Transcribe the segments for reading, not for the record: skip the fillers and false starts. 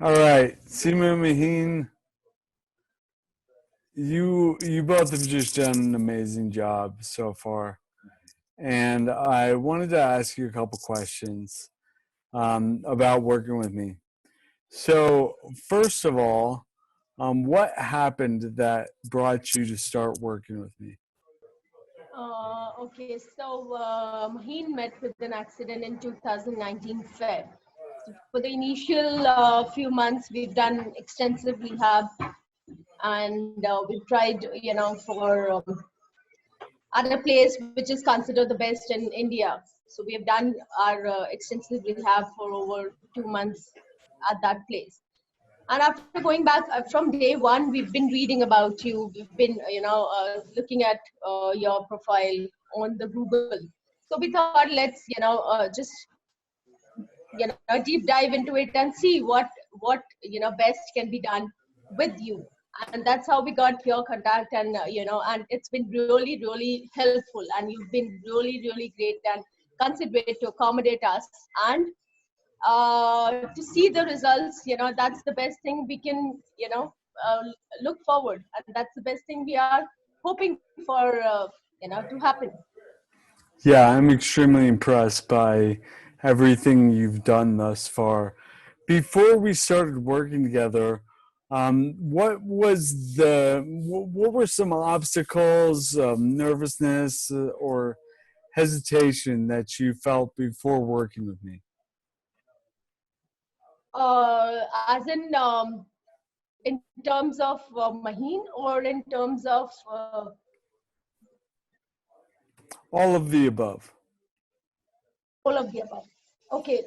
All right, Seema Maheen, you both have just done an amazing job so far, and I wanted to ask you a couple questions about working with me. So, first of all, what happened that brought you to start working with me? Okay, so Maheen met with an accident in 2019 Feb. So for the initial few months, we've done extensive rehab, and we've tried, for other place which is considered the best in India. So we have done our extensive rehab for over 2 months at that place. And after going back from day one, we've been reading about you. We've been, looking at your profile on the Google. So we thought, let's, just, deep dive into it and see what best can be done with you. And that's how we got your contact, and and it's been really, really helpful. And you've been really, really great and considerate to accommodate us. And to see the results, that's the best thing we can, look forward, and that's the best thing we are hoping for, to happen. Yeah, I'm extremely impressed by everything you've done thus far. Before we started working together, what were some obstacles, nervousness, or hesitation that you felt before working with me? As in terms of Maheen, or in terms of All of the above. all of the above. Okay,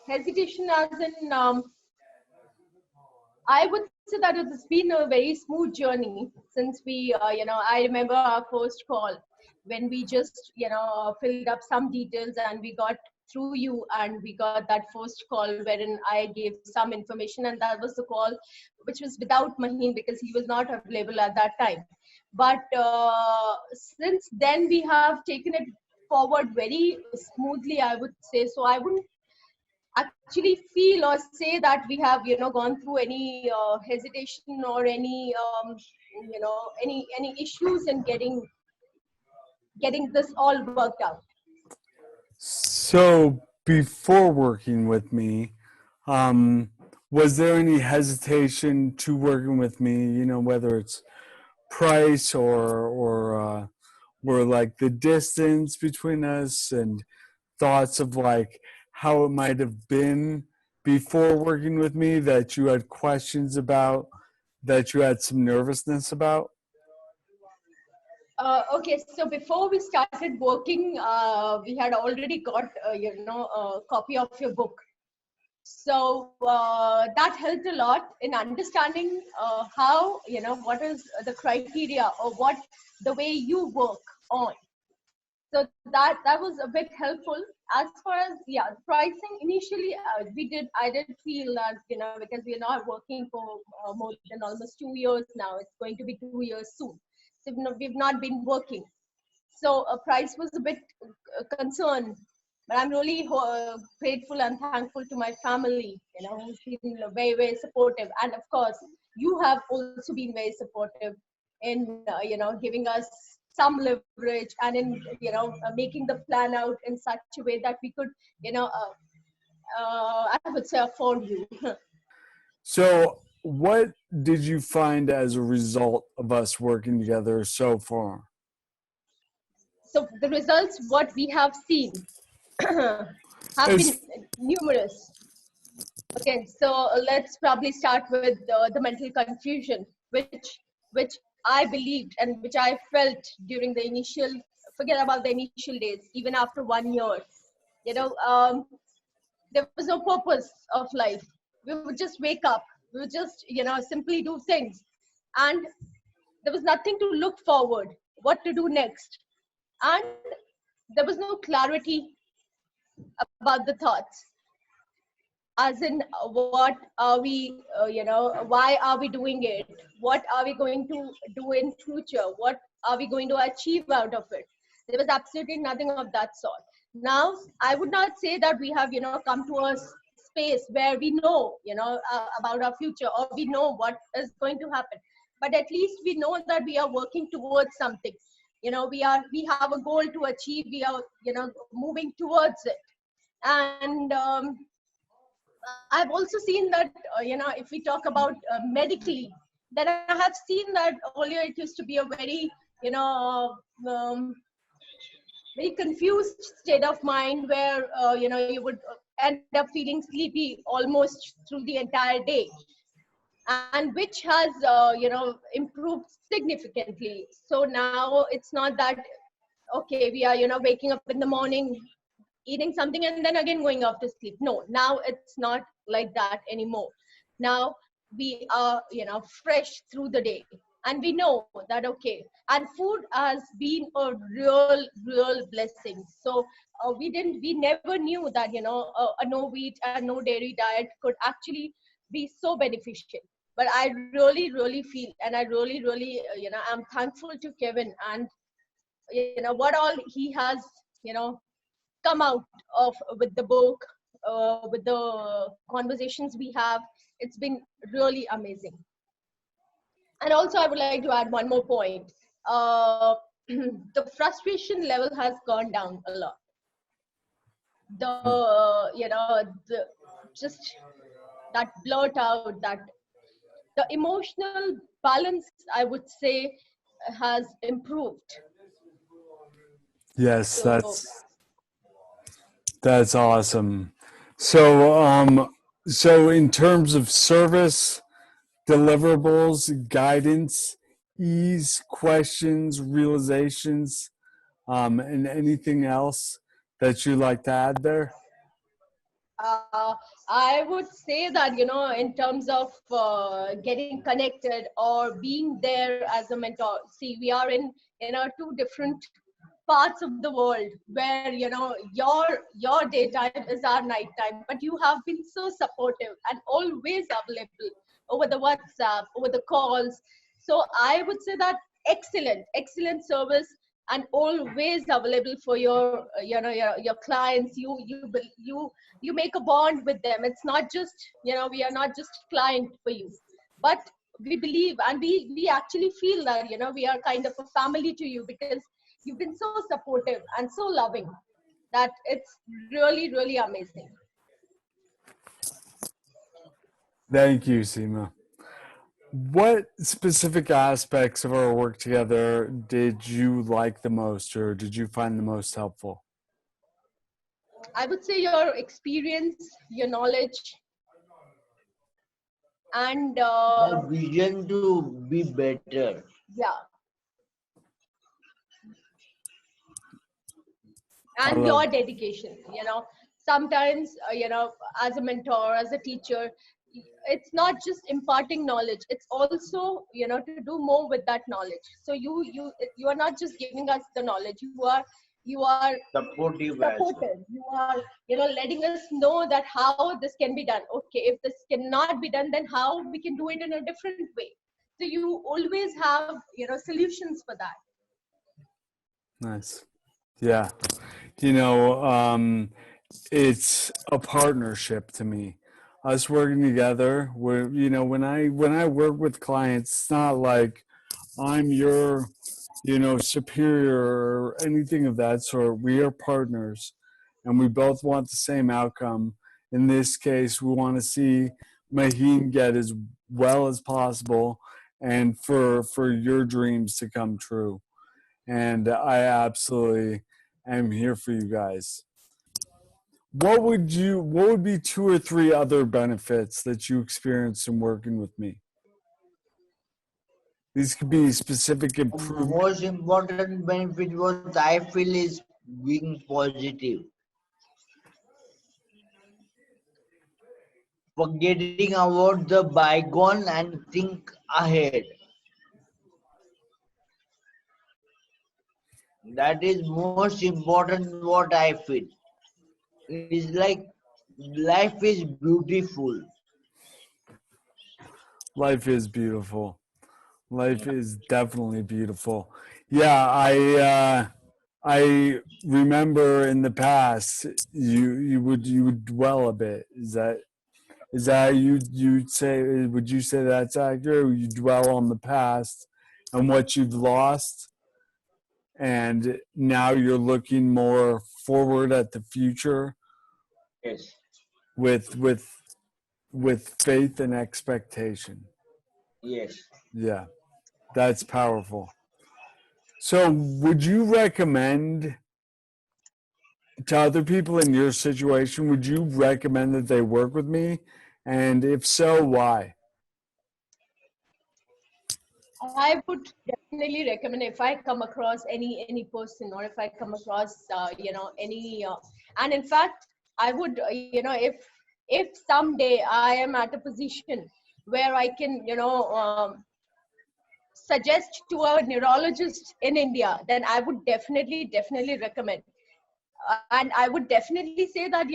hesitation as in, I would say that it's been a very smooth journey since we, I remember our first call when we just, filled up some details, and we got through you, and we got that first call wherein I gave some information, and that was the call which was without Maheen because he was not available at that time. But since then, we have taken it forward very smoothly, I would say. So I wouldn't actually feel or say that we have gone through any hesitation or any any issues in getting this all worked out. So before working with me, um, was there any hesitation to working with me? You know, whether it's price or like the distance between us and thoughts of like how it might have been before working with me that you had questions about, that you had some nervousness about? Okay, so before we started working, we had already got a copy of your book. So that helped a lot in understanding how, what is the criteria, or what the way you work on. So that was a bit helpful. As far as, yeah, pricing, initially I did feel that, because we are not working for more than almost 2 years now. It's going to be 2 years soon, so we've not been working. So price was a bit concerned, but I'm really grateful and thankful to my family, who's been very, very supportive. And of course, you have also been very supportive in, giving us some leverage, and in, making the plan out in such a way that we could, I would say, afford you. So, what did you find as a result of us working together so far? So the results, what we have seen, have been As numerous. Okay, so let's probably start with the mental confusion, which I believed and which I felt during the initial. Forget about the initial days. Even after 1 year, you know, um, there was no purpose of life. We would just wake up. We would just, simply do things, and there was nothing to look forward. What to do next, and there was no clarity about the thoughts, as in what are we, why are we doing it, what are we going to do in future, what are we going to achieve out of it. There was absolutely nothing of that sort. Now I would not say that we have come to a space where we know, about our future, or we know what is going to happen, but at least we know that we are working towards something. We have a goal to achieve. We are, moving towards it. And I've also seen that, if we talk about medically, then I have seen that earlier it used to be a very, you know, um, very confused state of mind where, you would end up feeling sleepy almost through the entire day, and which has, improved significantly. So now it's not that, okay, we are, waking up in the morning, eating something, and then again going off to sleep. No, now it's not like that anymore. Now we are, fresh through the day, and we know that, okay, and food has been a real blessing. So we never knew that, a no wheat and no dairy diet could actually be so beneficial. But I really feel, and I really, I'm thankful to Kevin, and what all he has, come out of with the book, with the conversations we have. It's been really amazing. And also, I would like to add one more point. The frustration level has gone down a lot. The just that blurt out, that the emotional balance, I would say, has improved. Yes, So that's awesome. So, so in terms of service, deliverables, guidance, ease, questions, realizations, and anything else that you'd like to add there? I would say that, in terms of getting connected or being there as a mentor. See, we are in our two different parts of the world where, your daytime is our nighttime, but you have been so supportive and always available over the WhatsApp, over the calls. So I would say that excellent service, and always available for your, your clients. You make a bond with them. It's not just, we are not just client for you, but we believe, and we actually feel that, we are kind of a family to you, because you've been so supportive and so loving, that it's really amazing. Thank you, Seema. What specific aspects of our work together did you like the most, or did you find the most helpful? I would say your experience, your knowledge, and The vision to be better. yeah, I and love. your dedication. Sometimes, as a mentor, as a teacher, it's not just imparting knowledge, it's also, to do more with that knowledge. So you are not just giving us the knowledge, you are Supportive as well. supportive. You are, letting us know that how this can be done. Okay, if this cannot be done, then how we can do it in a different way. So you always have, solutions for that. Nice. Yeah. You know, it's a partnership to me. Us working together, where when I work with clients, it's not like I'm your superior or anything of that sort. We are partners, and we both want the same outcome. In this case, we want to see Maheen get as well as possible, and for your dreams to come true. And I absolutely am here for you guys. What would be two or three other benefits that you experienced in working with me? These could be specific The improvement. most important benefit what I feel is being positive. Forgetting about the bygone and think ahead. That is most important what I feel. It is like life is beautiful. Life is beautiful. Life is definitely beautiful. Yeah, I remember in the past you would dwell a bit. Is that you'd say, would you say that's accurate? You dwell on the past and what you've lost, and now you're looking more forward at the future Yes. with faith and expectation. Yes. Yeah, that's powerful. So, would you recommend to other people in your situation, would you recommend that they work with me? And if so, why? I would definitely recommend if I come across any person, or if I come across any and in fact I would if someday I am at a position where I can suggest to a neurologist in India, then I would definitely recommend. And I would definitely say that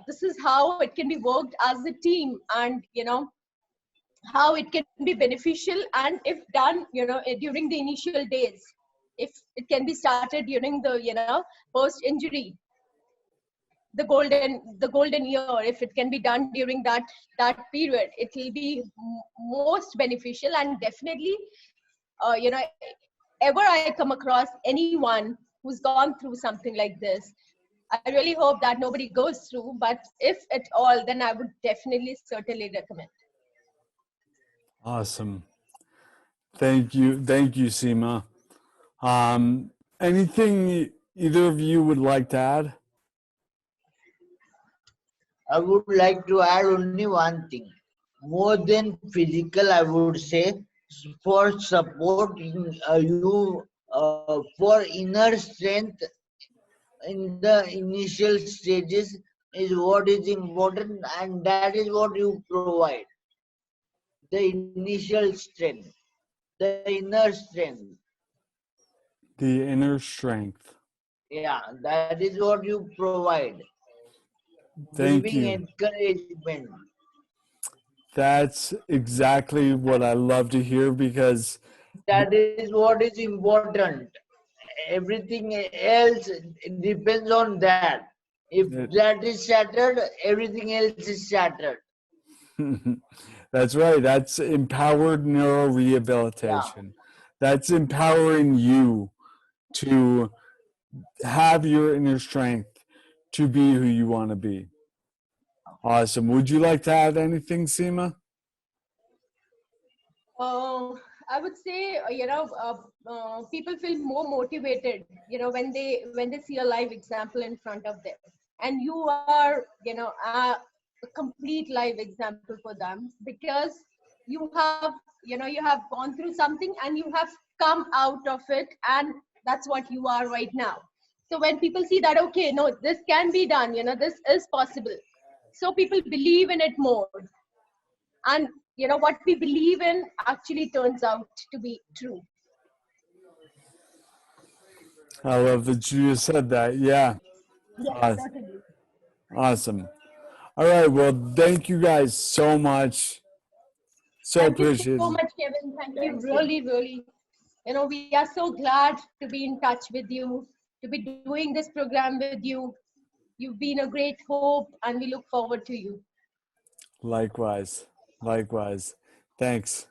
this is how it can be worked as a team, and how it can be beneficial, and if done during the initial days, if it can be started during the post injury, the golden year, if it can be done during that period, it will be most beneficial. And definitely ever I come across anyone who's gone through something like this, I really hope that nobody goes through, but if at all, then I would definitely certainly recommend. Awesome. Thank you, Seema. Anything either of you would like to add? I would like to add only one thing. More than physical, I would say, for supporting you for inner strength in the initial stages is what is important, and that is what you provide. The initial strength, the inner strength. The inner strength. Yeah, that is what you provide. Thank Giving you. encouragement. That's exactly what I love to hear because That is what is important. Everything else depends on that. If it, that is shattered, everything else is shattered. that's right. That's empowered Yeah. neurorehabilitation. That's empowering you to have your inner strength to be who you want to be. Awesome. Would you like to add anything, Seema? Uh, I would say, people feel more motivated, when they see a live example in front of them, and you are, a complete live example for them, because you have gone through something and you have come out of it, and that's what you are right now. So when people see that, okay, no, this can be done, this is possible, so people believe in it more, and what we believe in actually turns out to be true. I love that you just said that. Yeah. Yes, Aw- certainly. Awesome. All right. Well, thank you guys so much. So Thank you so appreciated. much, Kevin. Thank you, really. We are so glad to be in touch with you, to be doing this program with you. You've been a great hope, and we look forward to you. Likewise. Likewise. Thanks.